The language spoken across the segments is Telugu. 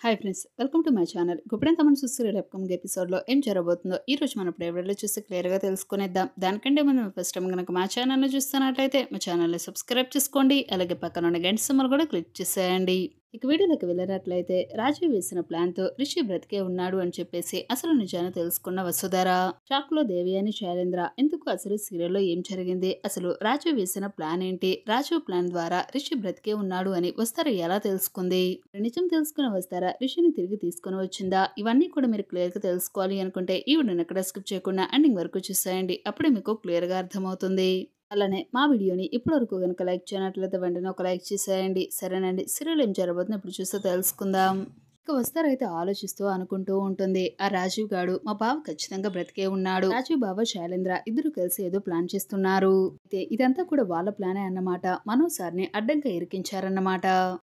Hi friends, welcome to my channel. ఇప్పుడైతే మనం చూస్తున్న అప్కమింగ్ ఎపిసోడ్లో ఏం జరగబోతుందో ఈ రోజు మనం ప్రైవేట్లో చూసి క్లియర్గా తెలుసుకునేద్దాం. దానికంటే ముందు ఫస్ట్ టైం కనుక మా ఛానల్ని చూస్తున్నట్లయితే మా ఛానల్ని సబ్స్క్రైబ్ చేసుకోండి. అలాగే పక్కన ఉన్న గంట సింబల్ కూడా క్లిక్ చేసేయండి. ఇక వీడియోలోకి వెళ్ళినట్లయితే రాజీవ్ వేసిన ప్లాన్తో రిషి బ్రతికే ఉన్నాడు అని చెప్పేసి అసలు నిజాన్ని తెలుసుకున్న వసుధర షాక్ లో దేవి అని శైలేంద్ర ఎందుకు అసలు సీరియల్లో ఏం జరిగింది, అసలు రాజీవ్ వేసిన ప్లాన్ ఏంటి, రాజీవ్ ప్లాన్ ద్వారా రిషి బ్రతికే ఉన్నాడు అని వస్తార ఎలా తెలుసుకుంది, నిజం తెలుసుకున్న వస్తార రిషిని తిరిగి తీసుకుని వచ్చిందా, ఇవన్నీ కూడా మీరు క్లియర్ గా తెలుసుకోవాలి అనుకుంటే ఈ వీడియోని ఎక్కడ స్కిప్ చేయకుండా ఎండింగ్ వరకు చూసేయండి. అప్పుడే మీకు క్లియర్ గా అర్థమవుతుంది. అలానే మా వీడియోని ఇప్పటివరకు కనుక లైక్ చేయనట్లయితే వెంటనే ఒక లైక్ చేసేయండి. సరేనండి, సీరియల్ ఏం జరగబోతుందో ఇప్పుడు చూస్తే తెలుసుకుందాం. ఇక వస్తారైతే ఆలోచిస్తూ అనుకుంటూ ఉంటుంది. ఆ రాజీవ్ గాడు మా బావ ఖచ్చితంగా బ్రతికే ఉన్నాడు. రాజీవ్ బావ శైలేంద్ర ఇద్దరు కలిసి ఏదో ప్లాన్ చేస్తున్నారు. అయితే ఇదంతా కూడా వాళ్ళ ప్లానే అన్నమాట. మనోజ్ సార్ని అడ్డంగా ఇరికించారన్నమాట.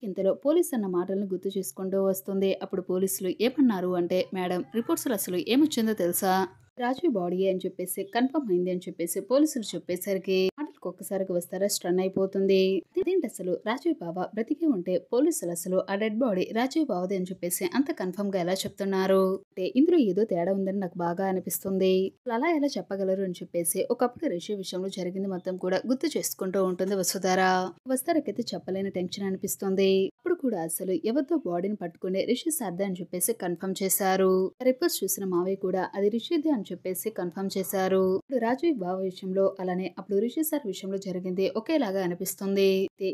ఇంతలో పోలీస్ అన్న మాటల్ని గుర్తు చేసుకుంటూ వస్తుంది. అప్పుడు పోలీసులు ఏమన్నారు అంటే, మేడం రిపోర్ట్స్ అసలు ఏమొచ్చిందో తెలుసా, రాజీవ్ బాడీ అని చెప్పేసి కన్ఫర్మ్ అయింది అని చెప్పేసి పోలీసులు చెప్పేసరికి మాటలకు ఒక్కసారిగా వస్తారా స్టన్ అయిపోతుంది. ఇదేంటి అసలు రాజీవ్ బావ బ్రతికి ఉంటే పోలీసులు అసలు ఆ డెడ్ బాడీ రాజీవ్ బావది అని చెప్పేసి అంత కన్ఫర్మ్ గా ఎలా చెప్తున్నారు అంటే ఇందులో ఏదో తేడా ఉందని నాకు బాగా అనిపిస్తుంది. అలా ఎలా చెప్పగలరు అని చెప్పేసి ఒకప్పుడు రిషి విషయంలో జరిగింది మొత్తం కూడా గుర్తు చేసుకుంటూ ఉంటుంది వసుధార. వస్తారకైతే చెప్పలేని టెన్షన్ అనిపిస్తుంది. అప్పుడు కూడా అసలు ఎవరితో బాడీని పట్టుకునే రిషి సార్దే అని చెప్పేసి కన్ఫర్మ్ చేశారు. రిపోర్ట్స్ చూసిన మావయ్య కూడా అది రిషిదే అని చెప్పేసి కన్ఫర్మ్ చేశారు. ఇప్పుడు రాజీవ్ బావ విషయంలో అలానే అప్పుడు రిషి సార్ విషయంలో జరిగింది ఒకేలాగా అనిపిస్తుంది.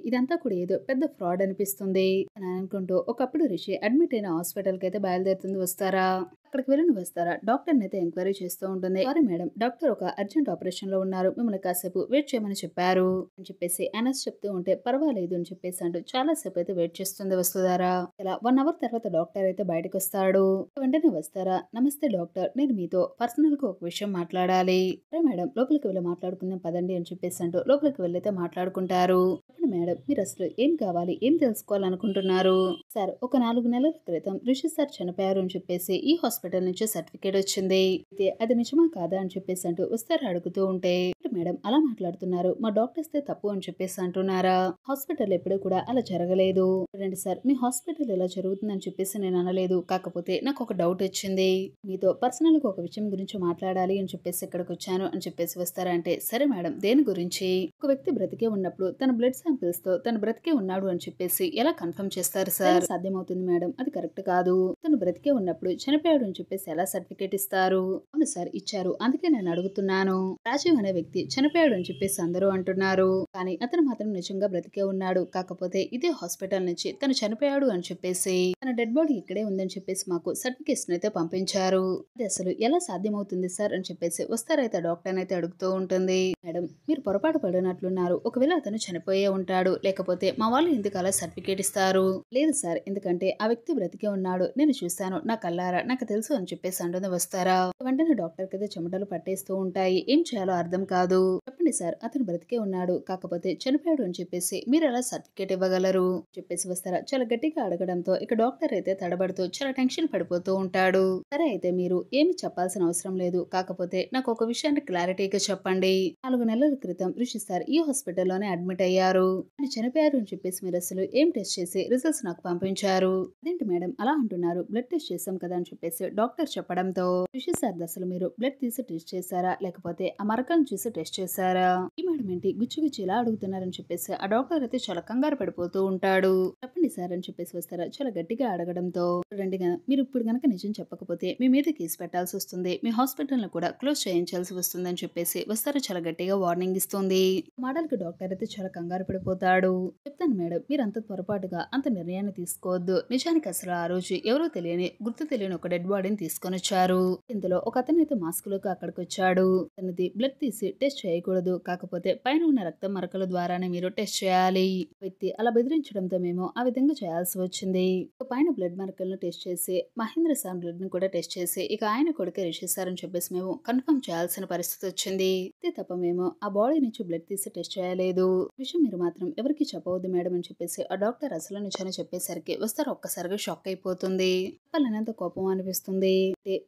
ఇదంతా కూడా ఏదో పెద్ద ఫ్రాడ్ అనిపిస్తుంది అని అనుకుంటూ ఒకప్పుడు రిషి అడ్మిట్ అయిన హాస్పిటల్ కి అయితే బయలుదేరుతుంది వస్తారా. అక్కడికి వెళ్ళిన వస్తారా డాక్టర్ అయితే ఎంక్వైరీ చేస్తూ ఉంటుంది. సారీ మేడం, డాక్టర్ ఒక అర్జెంట్ ఆపరేషన్ లో ఉన్నారు, మిమ్మల్ని కాసేపు వెయిట్ చేయమని చెప్పారు అని చెప్పేసి అనస్ చెప్తూ ఉంటే పర్వాలేదు అని చెప్పేసి అంటూ చాలా సేపు అయితే వెయిట్ చేస్తుంది వస్తుందారా. ఇలా 1 అవర్ తర్వాత డాక్టర్ అయితే బయటకు వస్తాడు. వెంటనే వస్తారా, నమస్తే డాక్టర్, నేను మీతో పర్సనల్ గా ఒక విషయం మాట్లాడాలి. సరే మేడం, లోపలికి వెళ్ళి మాట్లాడుకుందాం పదండి అని చెప్పేసి అంటూ లోపలికి వెళ్ళైతే మాట్లాడుకుంటారు. చెప్పండి మేడం, మీరు అసలు ఏం కావాలి, ఏం తెలుసుకోవాలనుకుంటున్నారు. సార్, ఒక 4 నెలల క్రితం రిషి సార్ చనిపోయారు అని చెప్పేసి ఈ హాస్పిటల్ నుంచి సర్టిఫికేట్ వచ్చింది. అయితే అది నిజమా కాదా అని చెప్పేసి అంటూ వస్తారు అడుగుతూ ఉంటే, మేడం అలా మాట్లాడుతున్నారు, మా డాక్టర్స్ తప్పు అని చెప్పేసి అంటున్నారా, హాస్పిటల్ ఎప్పుడూ కూడా అలా జరగలేదు. చూడండి సార్, మీ హాస్పిటల్ ఇలా జరుగుతుందని చెప్పేసి నేను అనలేదు, కాకపోతే నాకు ఒక డౌట్ వచ్చింది, మీతో పర్సనల్ గా ఒక విషయం గురించి మాట్లాడాలి అని చెప్పేసి ఇక్కడికి వచ్చాను అని చెప్పేసి వస్తారంటే, సరే మేడం దేని గురించి, ఒక వ్యక్తి బ్రతికే ఉన్నప్పుడు తన బ్లడ్ శాంపిల్స్ తో తను బ్రతికే ఉన్నాడు అని చెప్పేసి ఎలా కన్ఫర్మ్ చేస్తారు సార్, సాధ్యమవుతుంది మేడం, అది కరెక్ట్ కాదు, తను బ్రతికే ఉన్నప్పుడు చనిపోయాడు అని చెప్పేసి ఎలా సర్టిఫికేట్ ఇస్తారు. అవును సార్ ఇచ్చారు, అందుకే నేను అడుగుతున్నాను. రాజీవ్ అనే వ్యక్తి చనిపోయాడు అని చెప్పేసి అందరూ అంటున్నారు, కానీ అతను మాత్రం నిజంగా బ్రతికే ఉన్నాడు, కాకపోతే ఇదే హాస్పిటల్ నుంచి తను చనిపోయాడు అని చెప్పేసి తన డెడ్ బాడీ ఇక్కడే ఉందని చెప్పేసి మాకు సర్టిఫికేట్స్ అయితే పంపించారు, అది అసలు ఎలా సాధ్యమవుతుంది సార్ అని చెప్పేసి వస్తారైతే డాక్టర్ అయితే అడుగుతూ ఉంటుంది. మేడం మీరు పొరపాటు పడినట్లున్నారు, ఒకవేళ అతను చనిపోయే ఉంటాడు, లేకపోతే మా వాళ్ళు ఎందుకు అలా సర్టిఫికేట్ ఇస్తారు. లేదు సార్, ఎందుకంటే ఆ వ్యక్తి బ్రతికే ఉన్నాడు, నేను చూస్తాను, నా కల్లారా నాకు తెలుసు అని చెప్పేసి అంటుంది వస్తారా. వెంటనే డాక్టర్ కి చెమటలు పట్టేస్తూ ఉంటాయి, ఏం చేయాలో అర్థం కాదు. చెప్పండి సార్, అతను బ్రతికే ఉన్నాడు, కాకపోతే చనిపోయాడు అని చెప్పేసి మీరు ఎలా సర్టిఫికేట్ ఇవ్వగలరు చెప్పేసి వస్తారా చాలా గట్టిగా అడగడంతో ఇక డాక్టర్ అయితే తడబడుతూ చాలా టెన్షన్ పడిపోతూ ఉంటాడు. సరే అయితే మీరు ఏమి చెప్పాల్సిన అవసరం లేదు, కాకపోతే నాకు ఒక విషయాన్ని క్లారిటీగా చెప్పండి. 4 నెలల క్రితం రిషి సార్ ఈ హాస్పిటల్లోనే అడ్మిట్ అయ్యారు, ఆయన చనిపోయారు అని చెప్పేసి మీరు అసలు ఏం టెస్ట్ చేసి రిజల్ట్స్ నాకు పంపించారు. అదేంటి మేడం అలా అంటున్నారు, బ్లడ్ టెస్ట్ చేసాం కదా అని చెప్పేసి డాక్టర్ చెప్పడంతో, రిషి సార్ అసలు మీరు బ్లడ్ తీసి టెస్ట్ చేశారా, లేకపోతే ఆ మరకలను చూసి టెస్ట్ చేశారా, ఈ మేడం ఏంటి గుచ్చి గుచ్చి ఇలా అడుగుతున్నారని చెప్పేసి ఆ డాక్టర్ అయితే చాలా కంగారు పడిపోతూ ఉంటాడు. చెప్పండి సార్ అని చెప్పేసి వస్తారా చాలా గట్టిగా అడగడంతో, చూడండి మీరు ఇప్పుడు గనక నిజం చెప్పకపోతే మీ మీద కేసు పెట్టాల్సి వస్తుంది, మీ హాస్పిటల్ ను కూడా క్లోజ్ చేయించాల్సి వస్తుంది అని చెప్పేసి వస్తారా చాలా గట్టిగా వార్నింగ్ ఇస్తుంది. మాటలకి డాక్టర్ అయితే చాలా కంగారు పడిపోతాడు. చెప్తాను మేడం, మీరు అంత పొరపాటుగా అంత నిర్ణయాన్ని తీసుకోవద్దు, నిజానికి అసలు ఆ రోజు ఎవరో తెలియని గుర్తు తెలియని ఒక డెడ్ బాడీని తీసుకొని వచ్చారు. ఇందులో ఒక అతను అయితే మాస్క్ లోకి అక్కడికి వచ్చాడు, తనది బ్లడ్ తీసి టెస్ట్ చేయకూడదు, కాకపోతే పైన ఉన్న రక్త మరకల ద్వారానే మీరు టెస్ట్ చేయాలి. వ్యక్తి అలా బెదిరించడంతో మేము ఆ విధంగా చేయాల్సి వచ్చింది. పైన బ్లడ్ మరకలను టెస్ట్ చేసి మహేంద్ర సార్ బ్లడ్ ని కూడా టెస్ట్ చేసి ఇక ఆయన కొడుకే రిషి సార్ అని చెప్పేసి మేము కన్ఫర్మ్ చేయాల్సిన పరిస్థితి వచ్చింది. అంతే తప్ప మేము ఆ బాడీ నుంచి బ్లడ్ తీసి టెస్ట్ చేయలేదు, విషయం మీరు మాత్రం ఎవరికి చెప్పవద్దు మేడం అని చెప్పేసి ఆ డాక్టర్ అసలు నిజాన్ని చెప్పేసరికి వస్తారు ఒక్కసారిగా షాక్ అయిపోతుంది. చెప్పాలనేంత కోపం అనిపిస్తుంది.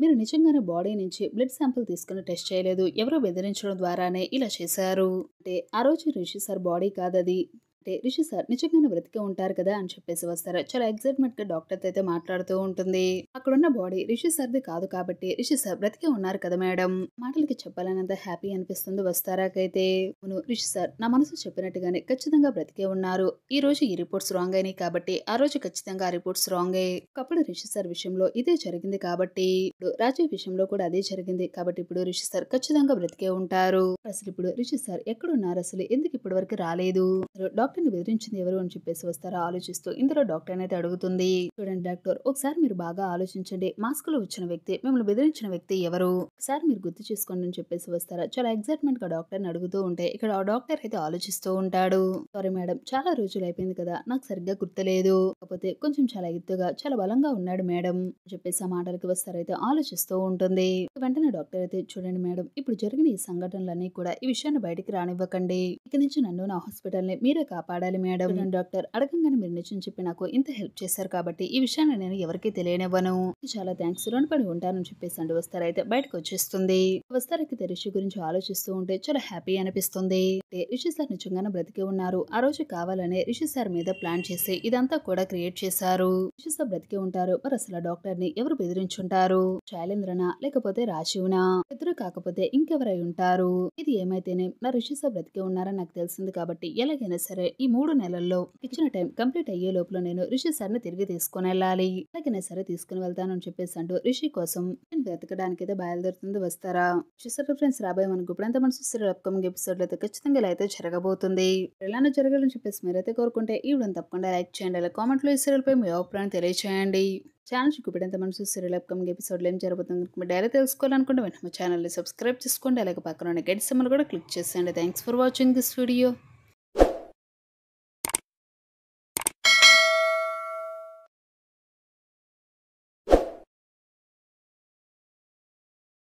మీరు నిజంగానే బాడీ నుంచి బ్లడ్ శాంపుల్ తీసుకుని టెస్ట్ చేయలేదు, ఎవరో బెదిరించడం ద్వారానే ఇలా చేశారు అంటే ఆ రోజు రిషి సార్ బాడీ కాదది, అంటే రిషి సార్ నిజంగానే బ్రతికే ఉంటారు కదా అని చెప్పేసి వస్తారు. చాలా ఎక్సైట్మెంట్ గా డాక్టర్ తో అయితే మాట్లాడుతూ ఉంటుంది. అక్కడున్న బాడీ రిషి సార్ది కాదు కాబట్టి రిషి సార్ బ్రతికే ఉన్నారు కదా మేడం. మాటలకి చెప్పాలనంత హ్యాపీ అనిపిస్తుంది వస్తారాకైతే. అవును రిషి సార్ నా మనసు చెప్పినట్టుగానే ఖచ్చితంగా బ్రతికే ఉన్నారు. ఈ రోజు ఈ రిపోర్ట్స్ రాంగ్ అయినాయి కాబట్టి ఆ రోజు ఖచ్చితంగా ఆ రిపోర్ట్స్ రాంగే. ఒకప్పుడు రిషి సార్ విషయంలో ఇదే జరిగింది కాబట్టి ఇప్పుడు రాజీవ్ విషయంలో కూడా అదే జరిగింది కాబట్టి ఇప్పుడు రిషి సార్ ఖచ్చితంగా బ్రతికే ఉంటారు. అసలు ఇప్పుడు రిషి సార్ ఎక్కడున్నారు, అసలు ఎందుకు ఇప్పటి వరకు రాలేదు, డాక్టర్ ని బెదిరించింది ఎవరు అని చెప్పేసి వస్తారా ఆలోచిస్తూ ఇందులో డాక్టర్ అనేది అడుగుతుంది. చూడండి డాక్టర్, ఒకసారి మీరు బాగా ఆలోచించండి. మాస్క్ లో వచ్చిన వ్యక్తి, మిమ్మల్ని బెదిరించిన వ్యక్తి ఎవరు, ఒకసారి మీరు గుర్తు చేసుకోండి అని చెప్పేసి వస్తారా. చాలా ఎక్సైట్మెంట్ గా డాక్టర్ ని అడుగుతూ ఉంటే ఇక్కడ ఆ డాక్టర్ అయితే ఆలోచిస్తూ ఉంటాడు. సారీ మేడం, చాలా రోజులు అయిపోయింది కదా, నాకు సరిగ్గా గుర్తులేదు. కాకపోతే కొంచెం చాలా ఎత్తుగా చాలా బలంగా ఉన్నాడు మేడం అని చెప్పేసి ఆ మాటలకి వస్తారైతే ఆలోచిస్తూ ఉంటుంది. వెంటనే డాక్టర్ అయితే చూడండి మేడం, ఇప్పుడు జరిగిన ఈ సంఘటనలన్నీ కూడా ఈ విషయాన్ని బయటికి రానివ్వకండి. ఇక నుంచి నన్ను నా హాస్పిటల్ ని మీరే కాపాడాలి మేడం. చూడండి డాక్టర్, అడగంగానే మీరు నిజం చెప్పి నాకు ఇంత హెల్ప్ చేశారు కాబట్టి ఈ విషయాన్ని నేను ఎవరికీ తెలియనివ్వను. చాలా థ్యాంక్స్, రుణపడి ఉంటానని చెప్పేసి అంటూ వస్తారైతే బయటకు వచ్చేస్తుంది. వస్తారైతే రిషి గురించి ఆలోచిస్తూ ఉంటే చాలా హ్యాపీ అనిపిస్తుంది. రిషి సార్ నిజంగానే బ్రతికే ఉన్నారు. ఆ రోజు కావాలనే రిషి సార్ మీద ప్లాన్ చేసి ఇదంతా కూడా క్రియేట్ చేశారు. రిషి సార్ బ్రతికే ఉంటారు. మరి అసలు ఆ డాక్టర్ ని ఎవరు బెదిరించుంటారు? శైలేంద్రనా లేకపోతే రాజీవ్నా? ఇద్దరు కాకపోతే ఇంకెవరై ఉంటారు? ఇది ఏమైతేనే నా రిషి సార్ బ్రతికే ఉన్నారని నాకు తెలిసింది కాబట్టి ఎలాగైనా సరే ఈ 3 నెలల్లో ఇచ్చిన టైం కంప్లీట్ అయ్యే లోపల నేను రిషి సార్ ని తిరిగి తీసుకుని వెళ్ళాలి. ఎలాగైనా సరే తీసుకుని వెళ్తాను అని చెప్పేసి అంటూ రిషి కోసం వెతకడానికి అయితే బయలుదేరుతుంది వస్తారా. చూసారు ఫ్రెండ్స్, రాబోయే మనకు ఇప్పుడంతా మన చూస్తారు అప్కమింగ్ ఎపిసోడ్ అయితే ఖచ్చితంగా ఇలా అయితే జరగబోతుంది. ఎలానో జరగాలని చెప్పేసి మీరైతే కోరుకుంటే ఈ వీడియోని తప్పకుండా లైక్ చేయండి. అలా కామెంట్ లో ఈ సీరియల్ పై మీ అభిప్రాయం తెలియచేయండి. ఛానల్ చూపిడంత మనసు సీరియల్ అప్కమింగ్ ఎపిసోడ్లో ఏం జరుగుతుంది మీరు డైరెక్ట్ తెలుసుకోవాలనుకుంటే వెంటనే మా ఛానల్ని సబ్స్క్రైబ్ చేసుకోండి. అలాగే పక్కన ఉన్న గెట్ సింబల్ కూడా క్లిక్ చేసేయండి. Thanks for watching this video.